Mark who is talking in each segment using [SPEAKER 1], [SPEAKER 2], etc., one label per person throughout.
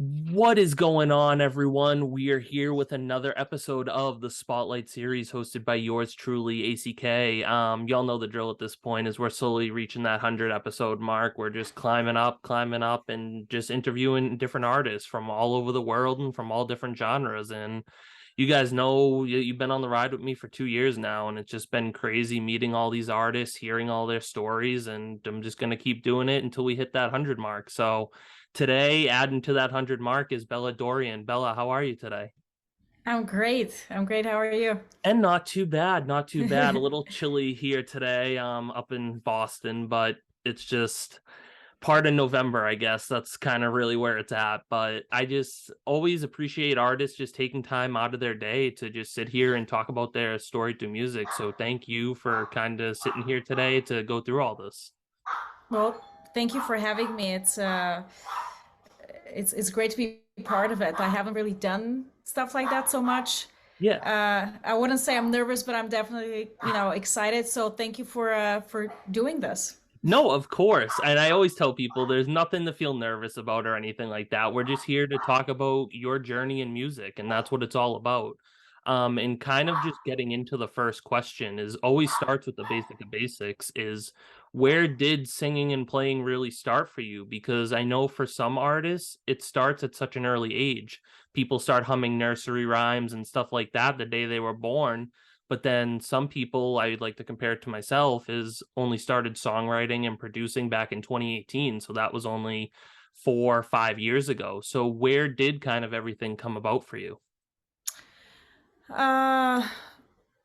[SPEAKER 1] What is going on, everyone? We are here with another episode of the Spotlight series hosted by yours truly, ACK. Y'all know the drill at this point is we're slowly reaching that 100 episode mark. We're just climbing up, and just interviewing different artists from all over the world and from all different genres. And you guys know you've been on the ride with me for 2 years now, and it's just been crazy meeting all these artists, hearing all their stories, and I'm just going to keep doing it until we hit that 100 mark. So, today, adding to that 100 mark is Bella Dorian. Bella, how are you today?
[SPEAKER 2] I'm great. I'm great. How are you?
[SPEAKER 1] And not too bad, not too bad. A little chilly here today, up in Boston, but it's just part of November, I guess. That's kind of really where it's at. But I just always appreciate artists just taking time out of their day to just sit here and talk about their story through music. So thank you for kind of sitting here today to go through all this.
[SPEAKER 2] Well, thank you for having me. It's great to be part of it. I haven't really done stuff like that so much.
[SPEAKER 1] Yeah.
[SPEAKER 2] I wouldn't say I'm nervous, but I'm definitely, excited. So thank you for doing this.
[SPEAKER 1] No, of course. And I always tell people there's nothing to feel nervous about or anything like that. We're just here to talk about your journey in music, and that's what it's all about. And kind of just getting into the first question is always starts with the basic of basics is where did singing and playing really start for you? Because I know for some artists, it starts at such an early age. People start humming nursery rhymes and stuff like that the day they were born, but then some people, I'd like to compare it to myself, is only started songwriting and producing back in 2018. So that was only 4 or 5 years ago. So where did kind of everything come about for you?
[SPEAKER 2] Uh,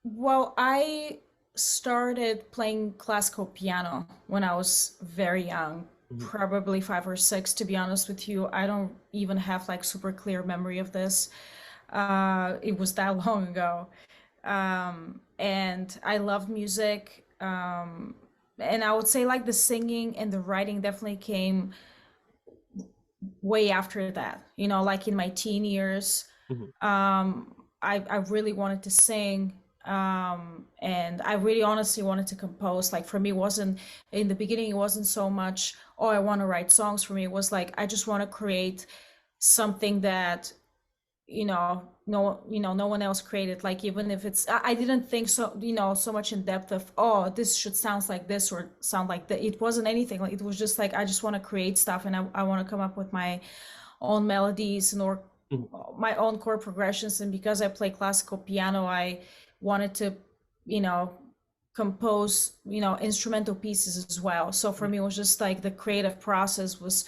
[SPEAKER 2] well, I started playing classical piano when I was very young,
[SPEAKER 1] Mhm.
[SPEAKER 2] probably 5 or 6, to be honest with you. I don't even have like super clear memory of this. It was that long ago. And I love music. And I would say like the singing and the writing definitely came way after that. Like in my teen years,
[SPEAKER 1] Mhm.
[SPEAKER 2] I really wanted to sing. And I really honestly wanted to compose. Like for me, it wasn't in the beginning, it wasn't so much, oh, I want to write songs. For me, it was like, I just want to create something that no one else created. Like even if I didn't think so, so much in depth of, oh, this should sound like this or sound like that. It wasn't anything. Like it was just like, I just want to create stuff, and I want to come up with my own melodies and or
[SPEAKER 1] Mhm.
[SPEAKER 2] my own chord progressions. And because I play classical piano, I wanted to you know compose instrumental pieces as well. So for me, it was just like the creative process was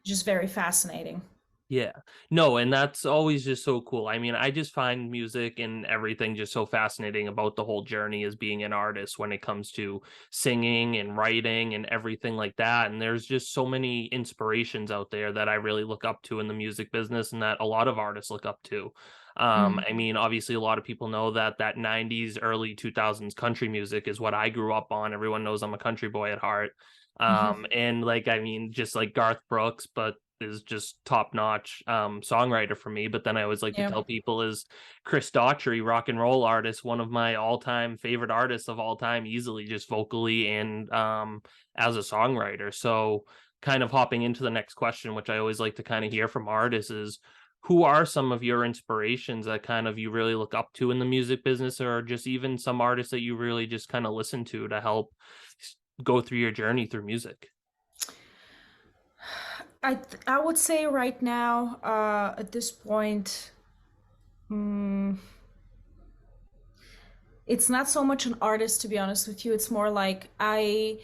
[SPEAKER 2] just very fascinating.
[SPEAKER 1] Yeah. No, and that's always just so cool. I mean, I just find music and everything just so fascinating about the whole journey as being an artist when it comes to singing and writing and everything like that. And there's just so many inspirations out there that I really look up to in the music business and that a lot of artists look up to. I
[SPEAKER 2] Mm.
[SPEAKER 1] mean, obviously a lot of people know that 90s, early 2000s country music is what I grew up on. Everyone knows I'm a country boy at heart. And like I mean, just like Garth Brooks, but is just top notch songwriter for me. But then I always like to
[SPEAKER 2] Yeah.
[SPEAKER 1] tell people is Chris Daughtry, rock and roll artist, one of my all time favorite artists of all time, easily just vocally and as a songwriter. So kind of hopping into the next question, which I always like to kind of hear from artists is who are some of your inspirations that kind of you really look up to in the music business, or just even some artists that you really just kind of listen to help go through your journey through music?
[SPEAKER 2] I would say right now, at this point, mm, it's not so much an artist, to be honest with you. It's more like I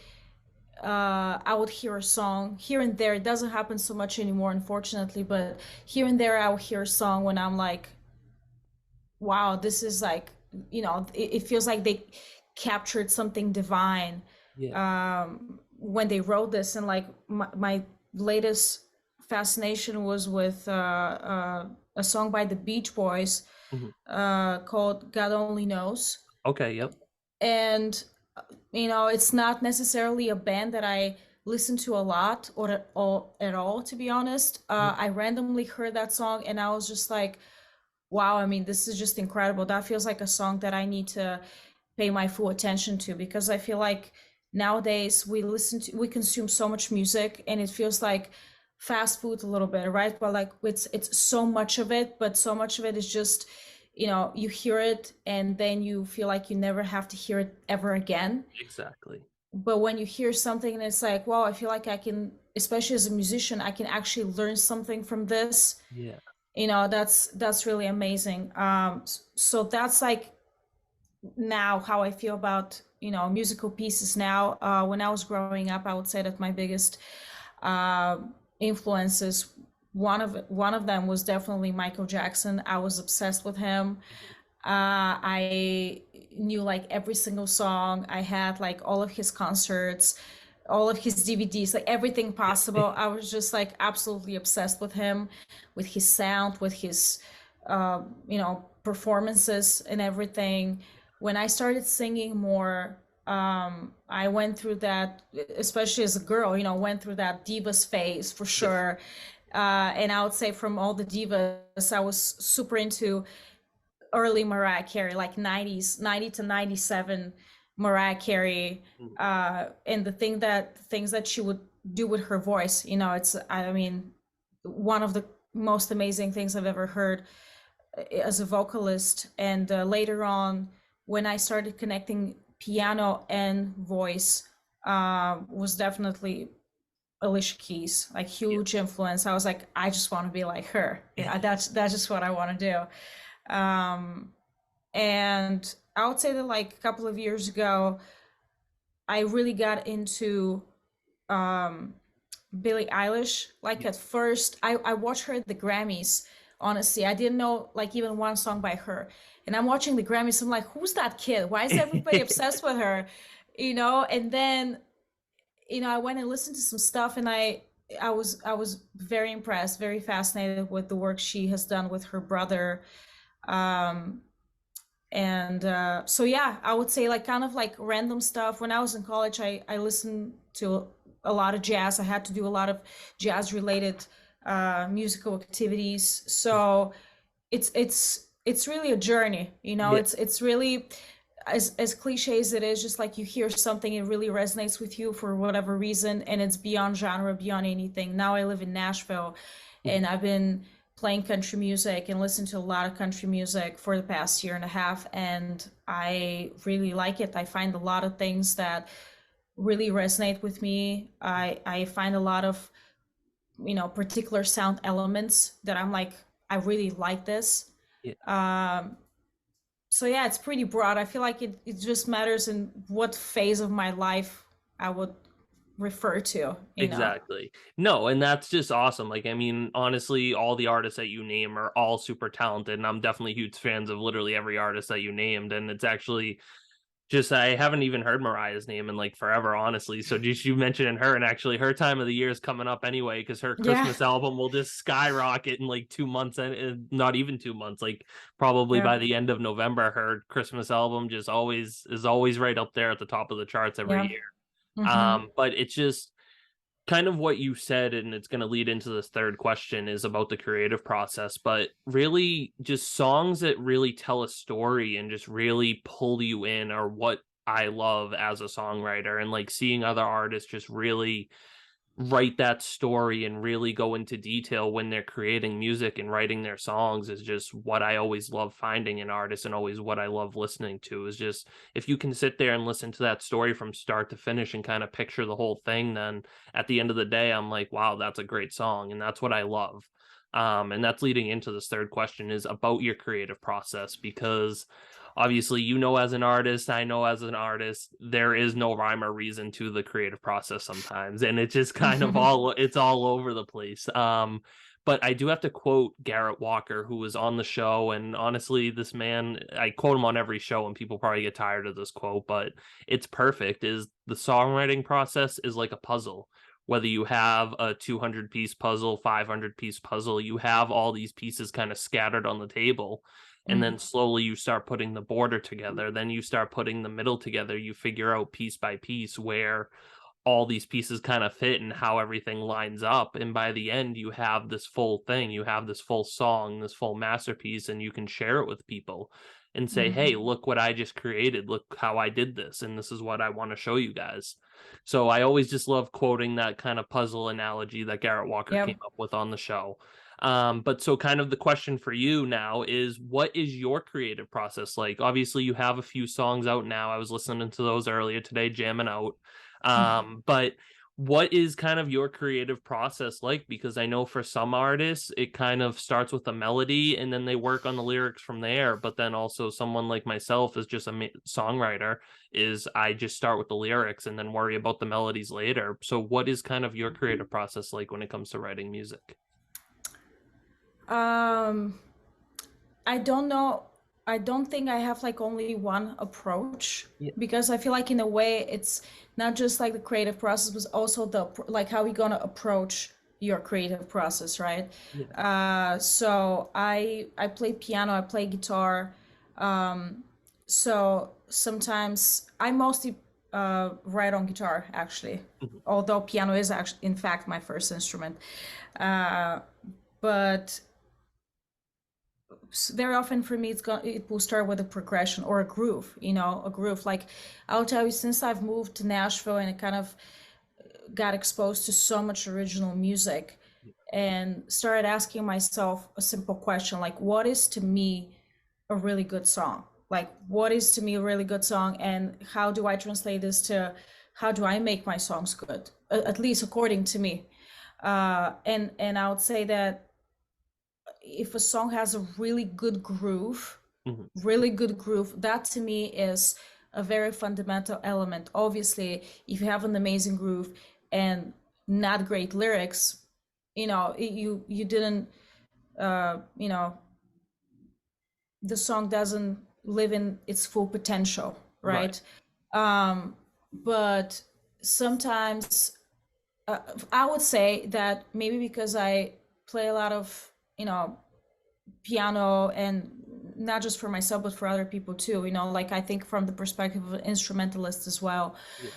[SPEAKER 2] would hear a song here and there. It doesn't happen so much anymore, unfortunately, but here and there I will hear a song when I'm like, wow, this is like, it feels like they captured something divine
[SPEAKER 1] Yeah.
[SPEAKER 2] when they wrote this. And like my latest fascination was with a song by the Beach Boys
[SPEAKER 1] Mhm.
[SPEAKER 2] called God Only Knows.
[SPEAKER 1] Okay. Yep.
[SPEAKER 2] And it's not necessarily a band that I listen to a lot or at all, to be honest.
[SPEAKER 1] Mhm.
[SPEAKER 2] I randomly heard that song and I was just like, wow, I mean, this is just incredible. That feels like a song that I need to pay my full attention to, because I feel like nowadays we consume so much music, and it feels like fast food a little bit, right? But like it's so much of it, but so much of it is just, you hear it and then you feel like you never have to hear it ever again.
[SPEAKER 1] Exactly.
[SPEAKER 2] But when you hear something and it's like, wow, I feel like I can, especially as a musician, I can actually learn something from this.
[SPEAKER 1] Yeah.
[SPEAKER 2] That's really amazing. So that's like now how I feel about, musical pieces now. When I was growing up, I would say that my biggest uh, influences, one of them was definitely Michael Jackson. I was obsessed with him. I knew like every single song. I had like all of his concerts, all of his DVDs, like everything possible. I was just like absolutely obsessed with him, with his sound, with his, performances and everything. When I started singing more, I went through that, especially as a girl, went through that divas phase for
[SPEAKER 1] Yeah.
[SPEAKER 2] sure. And I would say from all the divas, I was super into early Mariah Carey, like 90s, 90 to 97 Mariah Carey,
[SPEAKER 1] Mhm.
[SPEAKER 2] and the things that she would do with her voice, it's, I mean, one of the most amazing things I've ever heard as a vocalist. And later on, when I started connecting piano and voice, was definitely Alicia Keys, like huge influence. I was like, I just want to be like her.
[SPEAKER 1] Yeah.
[SPEAKER 2] That's just what I want to do. And I would say that like a couple of years ago, I really got into um, Billie Eilish. Like
[SPEAKER 1] Yeah.
[SPEAKER 2] at first, I watched her at the Grammys. Honestly, I didn't know like even one song by her. And I'm watching the Grammys. I'm like, who's that kid? Why is everybody obsessed with her? And then I went and listened to some stuff, and I was very impressed, very fascinated with the work she has done with her brother. Um, and so yeah, I would say like kind of like random stuff. When I was in college, I listened to a lot of jazz. I had to do a lot of jazz related musical activities. So it's really a journey.
[SPEAKER 1] Yeah.
[SPEAKER 2] It's really, as cliche as it is, just like you hear something, it really resonates with you for whatever reason, and it's beyond genre, beyond anything. Now I live in Nashville,
[SPEAKER 1] Mhm.
[SPEAKER 2] and I've been playing country music and listened to a lot of country music for the past year and a half, and I really like it. I find a lot of things that really resonate with me. I find a lot of, particular sound elements that I'm like, I really like this.
[SPEAKER 1] Yeah.
[SPEAKER 2] um so yeah, it's pretty broad. I feel like it just matters in what phase of my life I would refer to.
[SPEAKER 1] Exactly. No, and that's just awesome. Like, I mean, honestly, all the artists that you name are all super talented, and I'm definitely huge fans of literally every artist that you named. And it's actually just I haven't even heard Mariah's name in like forever, honestly. So just you mentioning her, and actually her time of the year is coming up anyway, because her
[SPEAKER 2] Yeah.
[SPEAKER 1] Christmas album will just skyrocket in like 2 months, and not even 2 months, like probably
[SPEAKER 2] Yeah.
[SPEAKER 1] by the end of November, her Christmas album just always right up there at the top of the charts every
[SPEAKER 2] Yeah.
[SPEAKER 1] year.
[SPEAKER 2] Mm-hmm.
[SPEAKER 1] But it's just kind of what you said, and it's going to lead into this third question is about the creative process, but really just songs that really tell a story and just really pull you in are what I love as a songwriter. And like seeing other artists just really write that story and really go into detail when they're creating music and writing their songs is just what I always love finding in artists, and always what I love listening to is just if you can sit there and listen to that story from start to finish and kind of picture the whole thing, then at the end of the day I'm like, wow, that's a great song, and that's what I love. And that's leading into this third question is about your creative process, because obviously, as an artist, I know as an artist, there is no rhyme or reason to the creative process sometimes, and it's just kind of it's all over the place. But I do have to quote Garrett Walker, who was on the show, and honestly, this man, I quote him on every show, and people probably get tired of this quote, but it's perfect. Is the songwriting process is like a puzzle. Whether you have a 200-piece puzzle, 500-piece puzzle, you have all these pieces kind of scattered on the table, and
[SPEAKER 2] Mm.
[SPEAKER 1] then slowly you start putting the border together, then you start putting the middle together, you figure out piece by piece where all these pieces kind of fit and how everything lines up, and by the end you have this full thing, you have this full song, this full masterpiece, and you can share it with people. and say, hey,
[SPEAKER 2] Hmm.
[SPEAKER 1] look what I just created, look how I did this, and this is what I want to show you guys. So I always just love quoting that kind of puzzle analogy that Garrett Walker came
[SPEAKER 2] Yep.
[SPEAKER 1] up with on the show. But so kind of the question for you now is, what is your creative process like? Obviously, you have a few songs out now. I was listening to those earlier today, jamming out. But what is kind of your creative process like? Because I know for some artists, it kind of starts with a melody and then they work on the lyrics from there. But then also someone like myself is just a songwriter, is I just start with the lyrics and then worry about the melodies later. So what is kind of your creative process like when it comes to writing music?
[SPEAKER 2] Um, I don't know. I don't think I have like only one approach,
[SPEAKER 1] Yeah.
[SPEAKER 2] because I feel like in a way it's not just like the creative process, but also the like how we gonna approach your creative process, right?
[SPEAKER 1] Yeah.
[SPEAKER 2] So I play piano, I play guitar. Um, so sometimes I mostly write on guitar actually,
[SPEAKER 1] Mhm.
[SPEAKER 2] although piano is actually in fact my first instrument. Uh, but very often for me it will start with a progression or a groove, a groove. Like I'll tell you, since I've moved to Nashville and I kind of got exposed to so much original music and started asking myself a simple question, like what is to me a really good song? Like what is to me a really good song, and how do I translate this to how do I make my songs good, at least according to me. And I would say that if a song has a
[SPEAKER 1] Mhm.
[SPEAKER 2] really good groove, that to me is a very fundamental element. Obviously, if you have an amazing groove and not great lyrics, you didn't, you know, the song doesn't live in its full potential,
[SPEAKER 1] Right.
[SPEAKER 2] right? Um, but sometimes I would say that maybe because I play a lot of, piano, and not just for myself but for other people too, like I think from the perspective of an instrumentalist as well.
[SPEAKER 1] Yeah.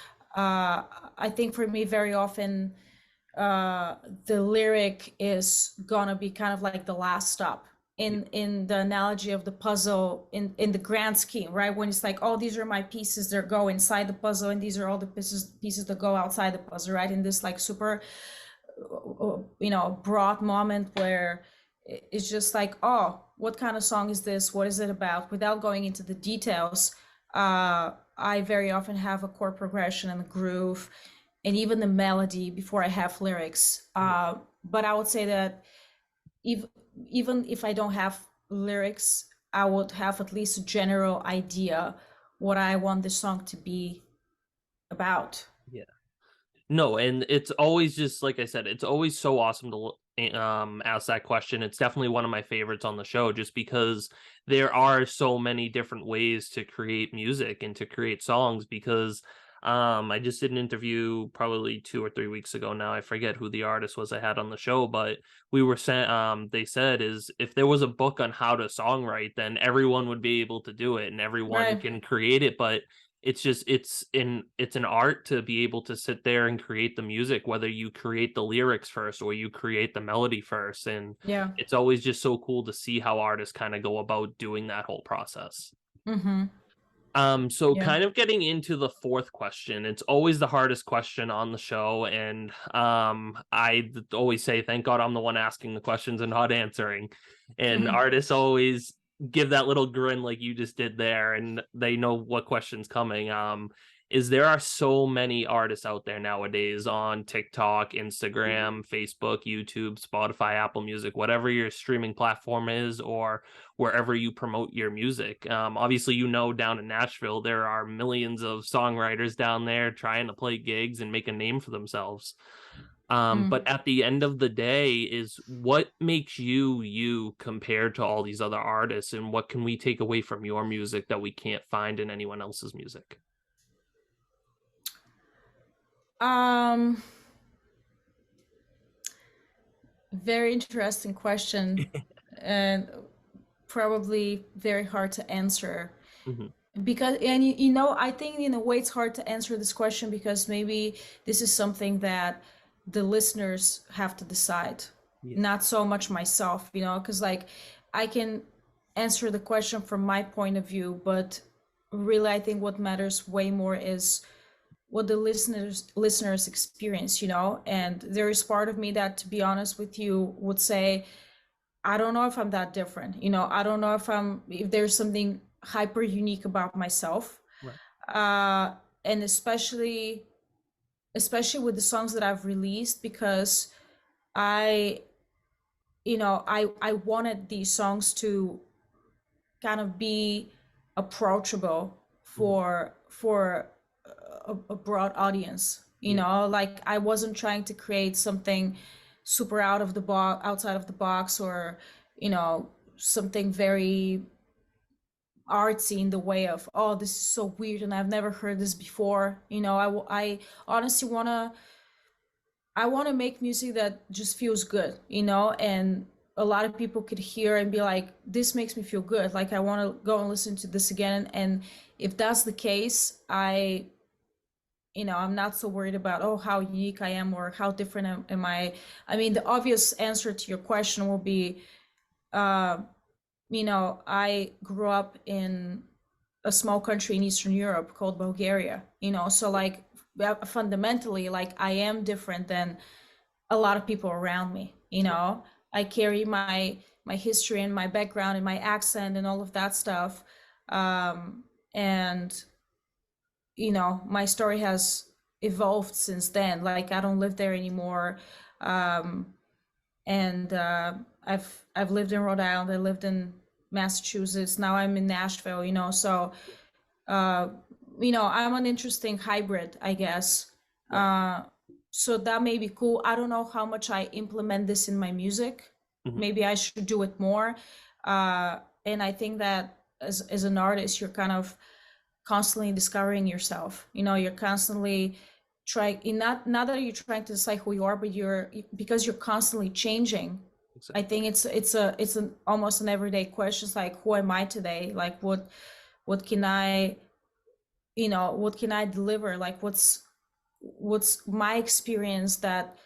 [SPEAKER 2] uh I think for me very often uh the lyric is gonna be kind of like the last stop
[SPEAKER 1] Yeah.
[SPEAKER 2] in the analogy of the puzzle, in the grand scheme, right? When it's like, oh, these are my pieces that go inside the puzzle, and these are all the pieces that go outside the puzzle, right? In this like super broad moment where it's just like, oh, what kind of song is this, what is it about, without going into the details. I very often have a chord progression and a groove and even the melody before I have lyrics.
[SPEAKER 1] Yeah.
[SPEAKER 2] But I would say that if, even if I don't have lyrics, I would have at least a general idea what I want the song to be about.
[SPEAKER 1] Yeah. No, and it's always just like I said, it's always so awesome to ask that question. It's definitely one of my favorites on the show just because there are so many different ways to create music and to create songs because I just did an interview probably 2 or 3 weeks ago now. I forget who the artist was I had on the show, but we were saying they said is if there was a book on how to songwrite, then everyone would be able to do it and everyone
[SPEAKER 2] Right.
[SPEAKER 1] can create it, but it's just it's an art to be able to sit there and create the music, whether you create the lyrics first or you create the melody first. And
[SPEAKER 2] Yeah.
[SPEAKER 1] it's always just so cool to see how artists kind of go about doing that whole process.
[SPEAKER 2] Mm-hmm.
[SPEAKER 1] So
[SPEAKER 2] Yeah.
[SPEAKER 1] kind of getting into the fourth question, it's always the hardest question on the show, and I always say, thank God I'm the one asking the questions and not answering. And artists always give that little grin like you just did there, and they know what question's coming. Is there are so many artists out there nowadays on TikTok, Instagram, Facebook, YouTube, Spotify, Apple Music, whatever your streaming platform is, or wherever you promote your music. Obviously, down in Nashville, there are millions of songwriters down there trying to play gigs and make a name for themselves.
[SPEAKER 2] Mm.
[SPEAKER 1] But at the end of the day, is what makes you you compared to all these other artists, and what can we take away from your music that we can't find in anyone else's music?
[SPEAKER 2] Um, Very interesting question, and probably very hard to answer.
[SPEAKER 1] Mhm.
[SPEAKER 2] Because, and I think in a way it's hard to answer this question because maybe this is something that the listeners have to decide,
[SPEAKER 1] Yeah.
[SPEAKER 2] not so much myself, because like I can. answer the question from my point of view, but really I think what matters way more is what the listeners experience, you know. And there is part of me that, to be honest with you, would say I don't know if I'm that different, you know. I don't know if there's something hyper unique about myself.
[SPEAKER 1] Right.
[SPEAKER 2] uh and especially with the songs that I've released, because I I wanted these songs to kind of be approachable
[SPEAKER 1] Mhm.
[SPEAKER 2] for a broad audience. You
[SPEAKER 1] Yeah.
[SPEAKER 2] know, like I wasn't trying to create something super out of the box, outside of the box, or you know, something very artsy in the way of, oh, this is so weird and I've never heard this before. You know, I honestly I want to make music that just feels good, you know, and a lot of people could hear and be like, this makes me feel good. Like I want to go and listen to this again. And if that's the case, I'm not so worried about, oh, how unique I am or how different am I. I mean, the obvious answer to your question will be, uh, I grew up in a small country in Eastern Europe called Bulgaria, you know, so like fundamentally, like I am different than a lot of people around me, you know. I carry my history and my background and my accent and all of that stuff. And my story has evolved since then. Like I don't live there anymore. um, and I've lived in Rhode Island, I lived in Massachusetts, now I'm in Nashville, you know. So uh, I'm an interesting hybrid, I guess.
[SPEAKER 1] Right.
[SPEAKER 2] Uh, so that may be cool. I don't know how much I implement this in my music.
[SPEAKER 1] Mhm.
[SPEAKER 2] Maybe I should do it more. And I think that as an artist, you're kind of constantly discovering yourself. You know, you're constantly trying, not that you're trying to decide who you are, but because you're constantly changing. I
[SPEAKER 1] Exactly.
[SPEAKER 2] think it's an almost an everyday question. It's like, who am I today? Like what can I what can I deliver? Like what's my experience that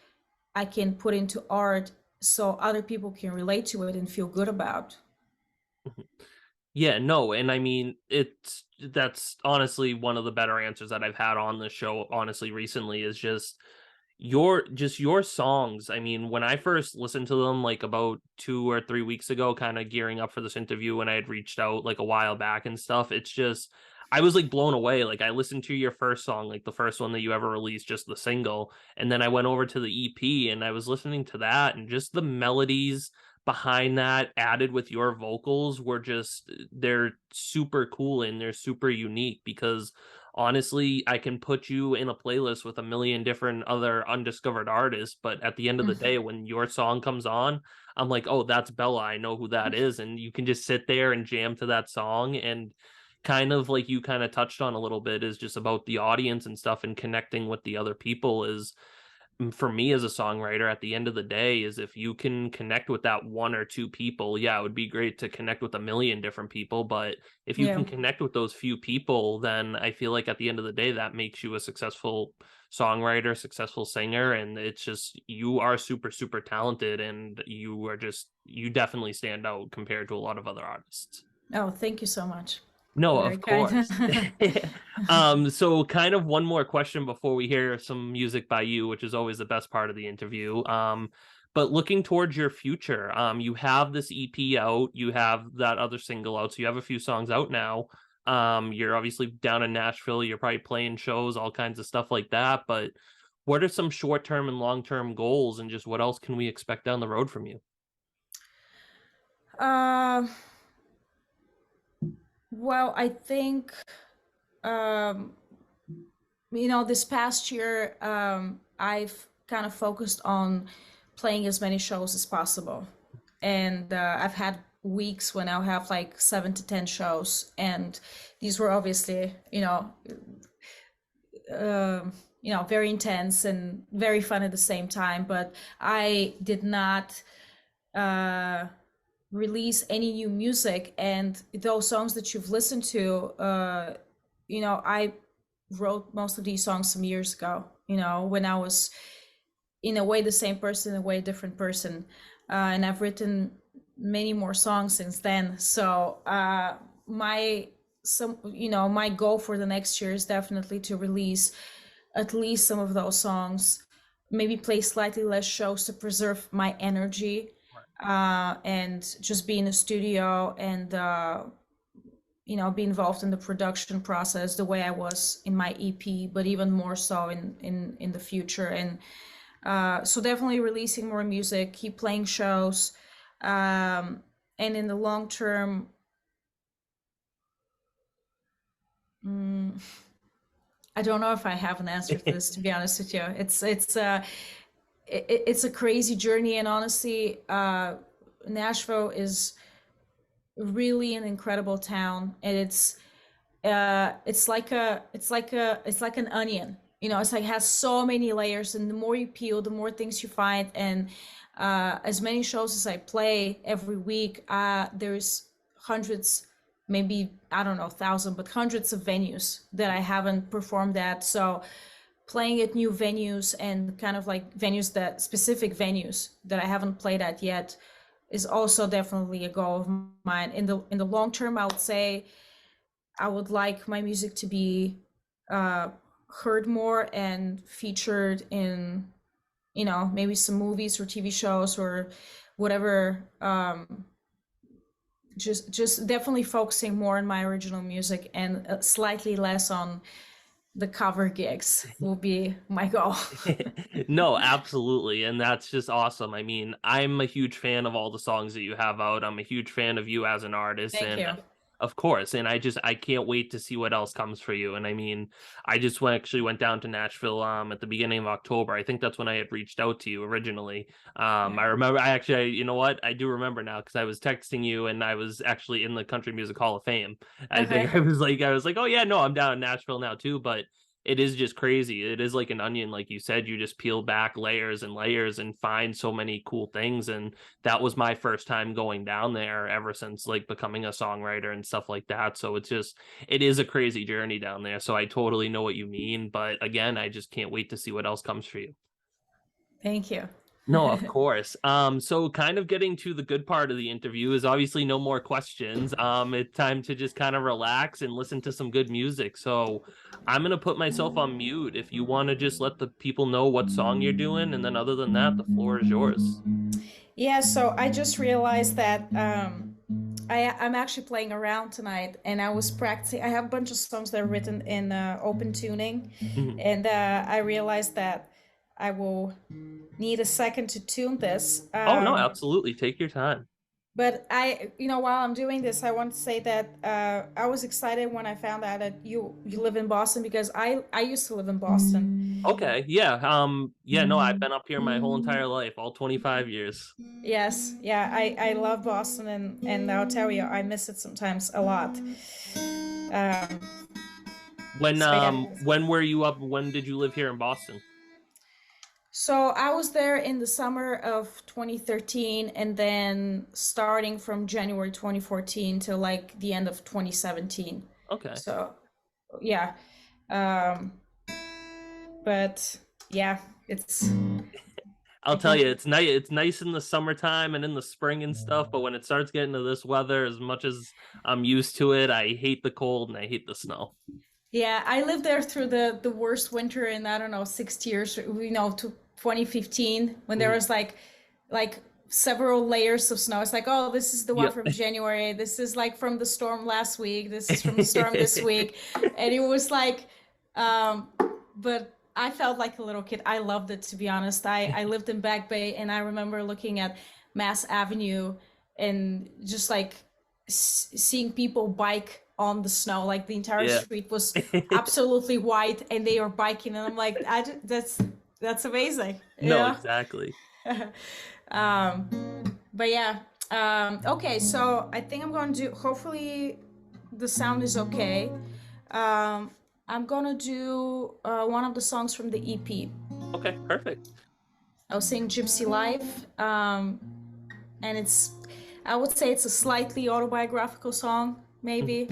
[SPEAKER 2] I can put into art so other people can relate to it and feel good about.
[SPEAKER 1] Mhm. Yeah, no, and I mean, that's honestly one of the better answers that I've had on the show, honestly, recently, is your songs. I mean, when I first listened to them, like about 2 or 3 weeks ago, kind of gearing up for this interview, when I had reached out like a while back and stuff, it's just I was like blown away. Like I listened to your first song, like the first one that you ever released, just the single, and then I went over to the EP and I was listening to that, and just the melodies behind that added with your vocals were just they're super cool and they're super unique, because honestly I can put you in a playlist with a million different other undiscovered artists, but at the end of the day when your song comes on, I'm like, oh, that's Bella, I know who that is, and you can just sit there and jam to that song. And kind of like you kind of touched on a little bit is just about the audience and stuff and connecting with the other people is, for me as a songwriter, at the end of the day, is if you can connect with that one or two people, yeah, it would be great to connect with a million different people, but if you
[SPEAKER 2] Yeah.
[SPEAKER 1] can connect with those few people, then I feel like at the end of the day that makes you a successful songwriter, successful singer. And it's just, you are super super talented, and you definitely stand out compared to a lot of other artists.
[SPEAKER 2] Oh, thank you so much.
[SPEAKER 1] No,
[SPEAKER 2] Very
[SPEAKER 1] of
[SPEAKER 2] kind.
[SPEAKER 1] course. So kind of one more question before we hear some music by you, which is always the best part of the interview. But looking towards your future, you have this EP out, you have that other single out, so you have a few songs out now. You're obviously down in Nashville, you're probably playing shows, all kinds of stuff like that. But what are some short-term and long-term goals, and just what else can we expect down the road from you?
[SPEAKER 2] uh, well, I think um, this past year, I've kind of focused on playing as many shows as possible. And I've had weeks when I'll have like 7 to 10 shows. And these were obviously, very intense and very fun at the same time. But I did not uh, release any new music. And those songs that you've listened to, I wrote most of these songs some years ago, when I was in a way the same person, in a way different person. And I've written many more songs since then. So my my goal for the next year is definitely to release at least some of those songs, maybe play slightly less shows to preserve my energy, and just be in the studio and be involved in the production process the way I was in my EP, but even more so in the future. And so definitely releasing more music, keep playing shows, and in the long term, mm, I don't know if I have an answer for this, to be honest with you. It's a crazy journey, and honestly, Nashville is really an incredible town, and it's like an onion. It's like has so many layers, and the more you peel, the more things you find. And as many shows as I play every week, there's hundreds, maybe I don't know, thousand, but hundreds of venues that I haven't performed at. So playing at new venues and kind of like specific venues that I haven't played at yet is also definitely a goal of mine. In the long term, I would say I would like my music to be heard more and featured in, maybe some movies or TV shows or whatever. Just definitely focusing more on my original music and slightly less on the cover gigs will be my goal.
[SPEAKER 1] No, absolutely. And that's just awesome. I mean, I'm a huge fan of all the songs that you have out. I'm a huge fan of you as an artist.
[SPEAKER 2] Thank
[SPEAKER 1] And
[SPEAKER 2] you.
[SPEAKER 1] of course, and I can't wait to see what else comes for you. And I mean, I just actually went down to Nashville at the beginning of October. I think that's when I had reached out to you originally.
[SPEAKER 2] Yeah.
[SPEAKER 1] I remember you know what? I do remember now because I was texting you and I was actually in the Country Music Hall of Fame. I think
[SPEAKER 2] Okay.
[SPEAKER 1] I was like, oh yeah, no, I'm down in Nashville now too, but it is just crazy. It is like an onion, like you said. You just peel back layers and layers and find so many cool things. And that was my first time going down there ever since like becoming a songwriter and stuff like that. So it is a crazy journey down there. So I totally know what you mean. But again, I just can't wait to see what else comes for you.
[SPEAKER 2] Thank you.
[SPEAKER 1] No, of course. So kind of getting to the good part of the interview is obviously no more questions. It's time to just kind of relax and listen to some good music. So I'm gonna put myself on mute if you want to just let the people know what song you're doing, and then other than that, the floor is yours.
[SPEAKER 2] Yeah, so I just realized that I'm actually playing around tonight, and I was practicing. I have a bunch of songs that are written in open tuning,
[SPEAKER 1] Mhm.
[SPEAKER 2] and I realized that I will need a second to tune this.
[SPEAKER 1] Oh no, absolutely. Take your time.
[SPEAKER 2] But while I'm doing this, I want to say that I was excited when I found out that you live in Boston, because I used to live in Boston.
[SPEAKER 1] Okay, yeah. Yeah, no, I've been up here my whole entire life, all 25 years.
[SPEAKER 2] Yes, yeah, I love Boston, and I'll tell you, I miss it sometimes a lot. So yeah.
[SPEAKER 1] When were you up? When did you live here in Boston?
[SPEAKER 2] So I was there in the summer of 2013, and then starting from January 2014 till like the end of 2017.
[SPEAKER 1] Okay.
[SPEAKER 2] So yeah. Um, but yeah, it's
[SPEAKER 1] I'll
[SPEAKER 2] I
[SPEAKER 1] tell
[SPEAKER 2] think
[SPEAKER 1] you, it's nice in the summertime and in the spring and stuff, but when it starts getting to this weather, as much as I'm used to it, I hate the cold and I hate the snow.
[SPEAKER 2] yeah, I lived there through the worst winter in, I don't know, 6 years, to 2015, when there
[SPEAKER 1] Mhm.
[SPEAKER 2] was like several layers of snow. It's like, oh, this is the one
[SPEAKER 1] Yep.
[SPEAKER 2] from January. This is like from the storm last week. This is from the storm this week. And it was like, um, but I felt like a little kid. I loved it, to be honest. I lived in Back Bay, and I remember looking at Mass Avenue and just like seeing people bike on the snow. Like the entire
[SPEAKER 1] Yeah.
[SPEAKER 2] street was absolutely white, and they were biking, and I'm like, that's amazing.
[SPEAKER 1] No, exactly.
[SPEAKER 2] um, but yeah. Okay, so I think I'm going to do. Hopefully, the sound is okay. Um, I'm gonna do one of the songs from the EP.
[SPEAKER 1] Okay, perfect.
[SPEAKER 2] I'll sing Gypsy Life, and I would say it's a slightly autobiographical song, maybe,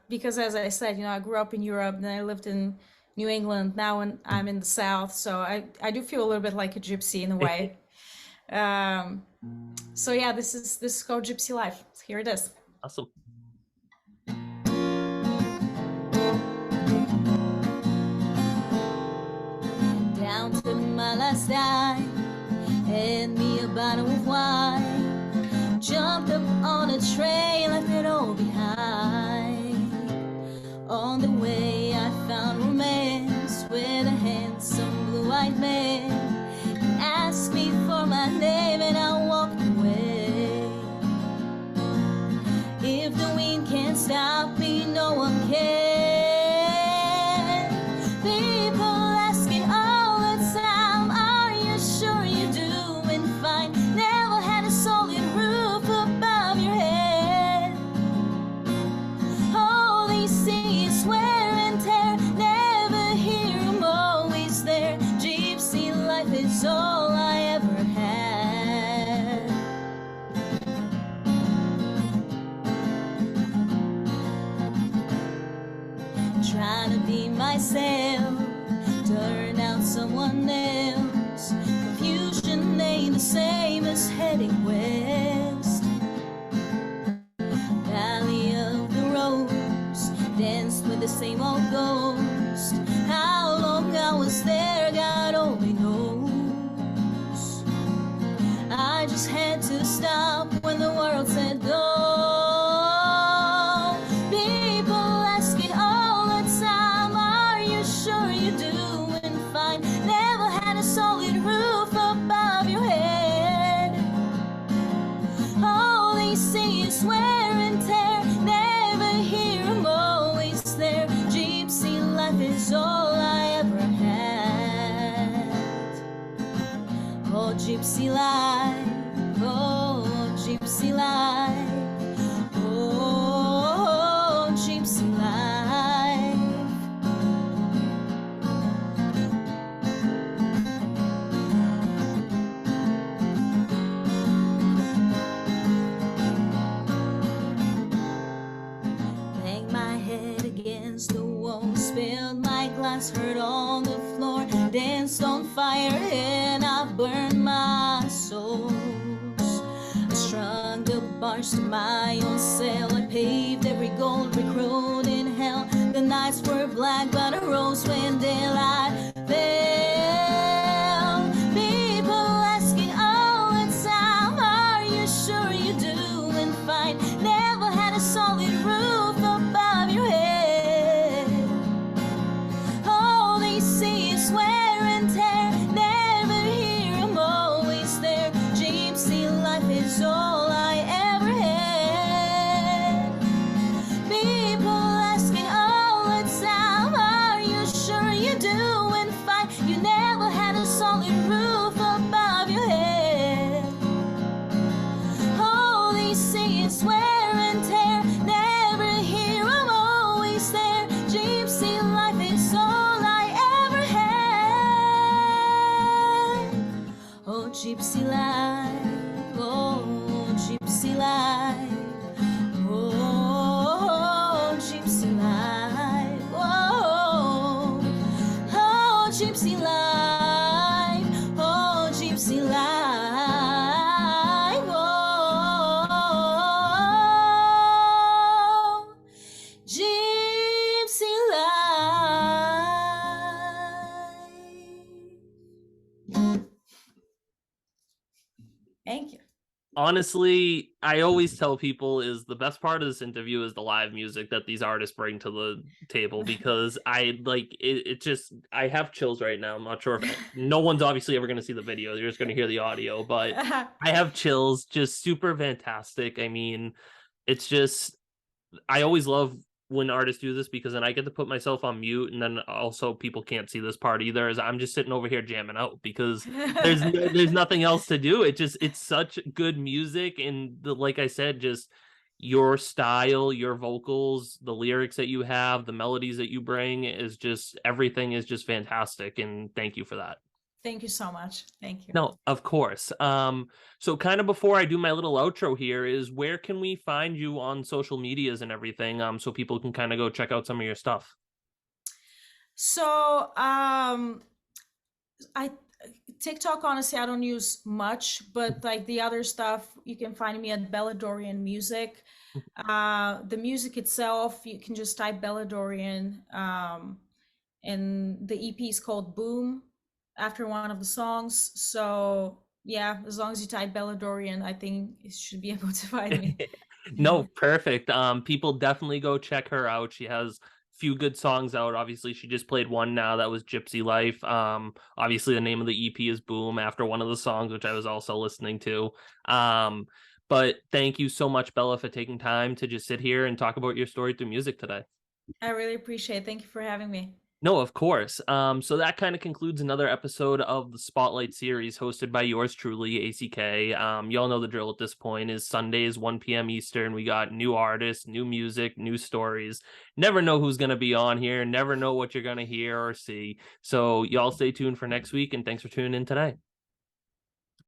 [SPEAKER 2] because as I said, I grew up in Europe, then I lived in New England. Now I'm in the South, so I do feel a little bit like a gypsy in a way. Um, so yeah, this is called Gypsy Life. Here it is.
[SPEAKER 1] Awesome.
[SPEAKER 2] Down to my last dime, hand me a bottle of wine. Jumped up on a train, left it all behind. On the way I found romance with a handsome blue-eyed man. He asked me for my name and I walked away. If the wind can't stop me, no one can. People asking all the time, are you sure you're doing fine? Never had a solid roof above your head. All they see is wear and tear. Never hear 'em always there. Gypsy life is all I ever had. Trying to be myself, turn out someone else. Confusion ain't the same as heading west. Valley of the Rose, danced with the same old ghost. How long I was there, God only knows. I just had to stop when the world said go. People asking all the time, are you sure you're doing fine? Never had a solid roof above your head. All they see is wear and tear. Never hear 'em always there. Gypsy life is all I ever had. Oh, gypsy life. Oh, gypsy life. Oh, gypsy life. Bang my head against the wall, spilled my glass, hurt on the floor, danced on fire and I burned my soul. I strung the bars to my own cell, I paved every gold brick road in hell. The nights were black but I rose when daylight fell. People asking all the time, are you sure you're doing fine? Never had a solid roof above your head. All they see is wear and tear. Never hear 'em always there. Gypsy life is all I ever had. People asking all the time, are you sure you're doing fine? You never had a solid roof above your head. All they see is wear and tear. Never hear 'em always there. Gypsy life is all I ever had. Oh, gypsy life. Oh, gypsy life. Oh, gypsy life. Oh, oh, gypsy life. Oh, gypsy life. Oh, gypsy life. Thank you.
[SPEAKER 1] Honestly, I always tell people is the best part of this interview is the live music that these artists bring to the table, because I like it, it just I have chills right now. I'm not sure if no one's obviously ever going to see the video. You're just going to hear the audio, but I have chills, just super fantastic. I mean, it's just I always love when artists do this, because then I get to put myself on mute, and then also people can't see this part either, as I'm just sitting over here jamming out because there's nothing else to do. It's such good music, and like I said, just your style, your vocals, the lyrics that you have, the melodies that you bring is just everything is just fantastic, and thank you for that.
[SPEAKER 2] Thank you so much. Thank you.
[SPEAKER 1] No, of course. So kind of before I do my little outro here is where can we find you on social medias and everything, so people can kind of go check out some of your stuff.
[SPEAKER 2] So, I TikTok, honestly, I don't use much, but like the other stuff, you can find me at Bella Dorian Music. The music itself, you can just type Bella Dorian, and the EP is called Boom after one of the songs. So yeah, as long as you type Bella Dorian, I think you should be able to find me.
[SPEAKER 1] No, perfect. People definitely go check her out. She has a few good songs out. Obviously, she just played one now that was Gypsy Life. Obviously the name of the EP is Boom after one of the songs, which I was also listening to. Um, but thank you so much, Bella, for taking time to just sit here and talk about your story through music today.
[SPEAKER 2] I really appreciate it. Thank you for having me.
[SPEAKER 1] No, of course. So that kind of concludes another episode of the Spotlight series hosted by yours truly, ACK. Y'all know the drill at this point is Sundays, 1 p.m. Eastern. We got new artists, new music, new stories. Never know who's going to be on here. Never know what you're going to hear or see. So y'all stay tuned for next week, and thanks for tuning in today.